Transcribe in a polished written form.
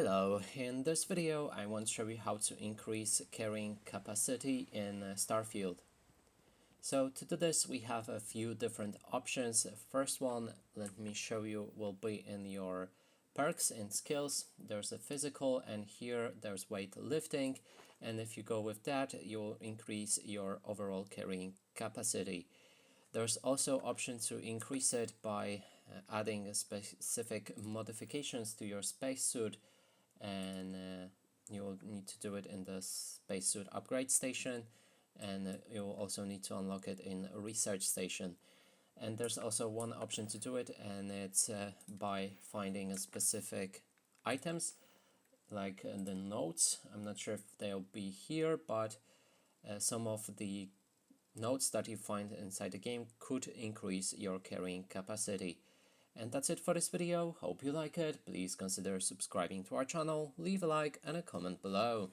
Hello, in this video I want to show you how to increase carrying capacity in Starfield. So to do this we have a few different options. First one, let me show you, will be in your perks and skills. There's a physical and here there's weightlifting, and if you go with that you'll increase your overall carrying capacity. There's also option to increase it by adding specific modifications to your spacesuit, and you'll need to do it in the spacesuit upgrade station, and you'll also need to unlock it in a research station. And there's also one option to do it, and it's by finding a specific items like the notes. I'm not sure if they'll be here, but some of the notes that you find inside the game could increase your carrying capacity. And that's it for this video. Hope you like it. Please consider subscribing to our channel, leave a like and a comment below.